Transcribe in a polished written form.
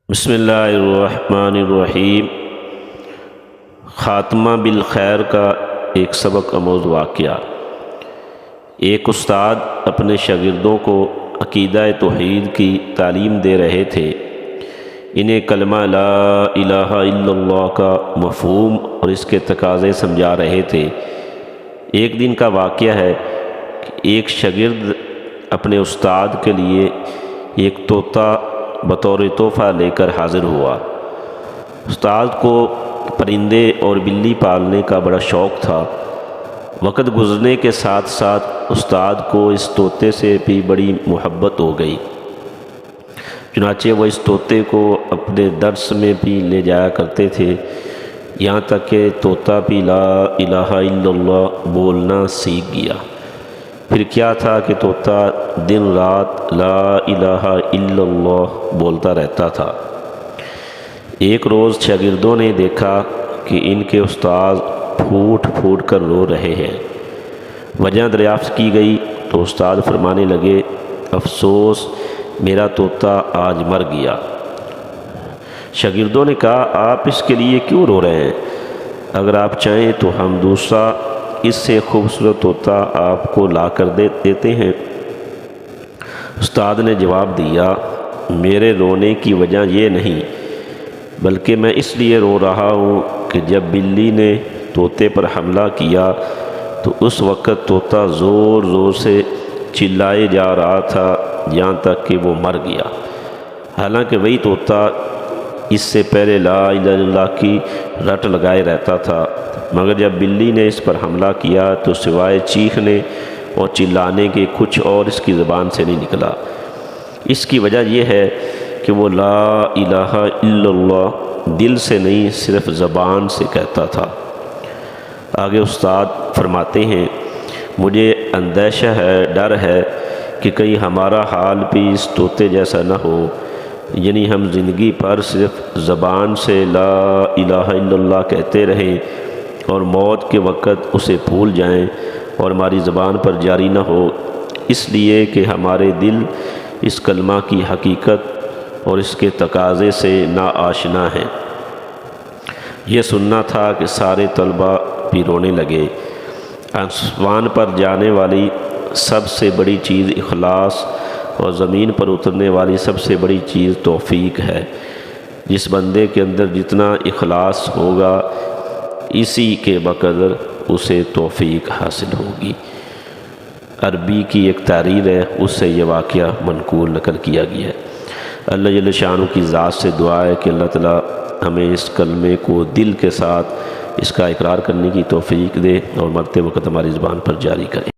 بسم اللہ الرحمن الرحیم۔ خاتمہ بالخیر کا ایک سبق آموز واقعہ۔ ایک استاد اپنے شاگردوں کو عقیدہ توحید کی تعلیم دے رہے تھے۔ انہیں کلمہ لا الہ الا اللہ کا مفہوم اور اس کے تقاضے سمجھا رہے تھے۔ ایک دن کا واقعہ ہے کہ ایک شاگرد اپنے استاد کے لیے ایک طوطا بطور تحفہ لے کر حاضر ہوا۔ استاد کو پرندے اور بلی پالنے کا بڑا شوق تھا۔ وقت گزرنے کے ساتھ ساتھ استاد کو اس طوطے سے بھی بڑی محبت ہو گئی۔ چنانچہ وہ اس طوطے کو اپنے درس میں بھی لے جایا کرتے تھے، یہاں تک کہ طوطا بھی لا الہ الا اللہ بولنا سیکھ گیا۔ پھر کیا تھا کہ طوطا دن رات لا الہ الا اللہ بولتا رہتا تھا۔ ایک روز شاگردوں نے دیکھا کہ ان کے استاد پھوٹ پھوٹ کر رو رہے ہیں۔ وجہ دریافت کی گئی تو استاد فرمانے لگے، افسوس میرا طوطا آج مر گیا۔ شاگردوں نے کہا، آپ اس کے لیے کیوں رو رہے ہیں؟ اگر آپ چاہیں تو ہم دوسرا اس سے خوبصورت طوطا آپ کو لا کر دیتے ہیں۔ استاد نے جواب دیا، میرے رونے کی وجہ یہ نہیں، بلکہ میں اس لیے رو رہا ہوں کہ جب بلی نے طوطے پر حملہ کیا تو اس وقت طوطا زور زور سے چلائے جا رہا تھا یہاں تک کہ وہ مر گیا۔ حالانکہ وہی طوطا اس سے پہلے لا الہ الا اللہ کی رٹ لگائے رہتا تھا، مگر جب بلی نے اس پر حملہ کیا تو سوائے چیخنے اور چلانے کے کچھ اور اس کی زبان سے نہیں نکلا۔ اس کی وجہ یہ ہے کہ وہ لا الہ الا اللہ دل سے نہیں صرف زبان سے کہتا تھا۔ آگے استاد فرماتے ہیں، مجھے اندیشہ ہے، ڈر ہے کہ کہیں ہمارا حال بھی اس طوطے جیسا نہ ہو، یعنی ہم زندگی پر صرف زبان سے لا الہ الا اللہ کہتے رہیں اور موت کے وقت اسے بھول جائیں اور ہماری زبان پر جاری نہ ہو، اس لیے کہ ہمارے دل اس کلمہ کی حقیقت اور اس کے تقاضے سے نا آشنا ہیں۔ یہ سننا تھا کہ سارے طلباء بھی رونے لگے۔ آسمان پر جانے والی سب سے بڑی چیز اخلاص اور زمین پر اترنے والی سب سے بڑی چیز توفیق ہے۔ جس بندے کے اندر جتنا اخلاص ہوگا اسی کے بقدر اسے توفیق حاصل ہوگی۔ عربی کی ایک تحریر ہے، اس سے یہ واقعہ منقول نقل کیا گیا ہے۔ اللہ جل شانہ کی ذات سے دعا ہے کہ اللہ تعالیٰ ہمیں اس کلمے کو دل کے ساتھ اس کا اقرار کرنے کی توفیق دے اور مرتے وقت ہماری زبان پر جاری کرے۔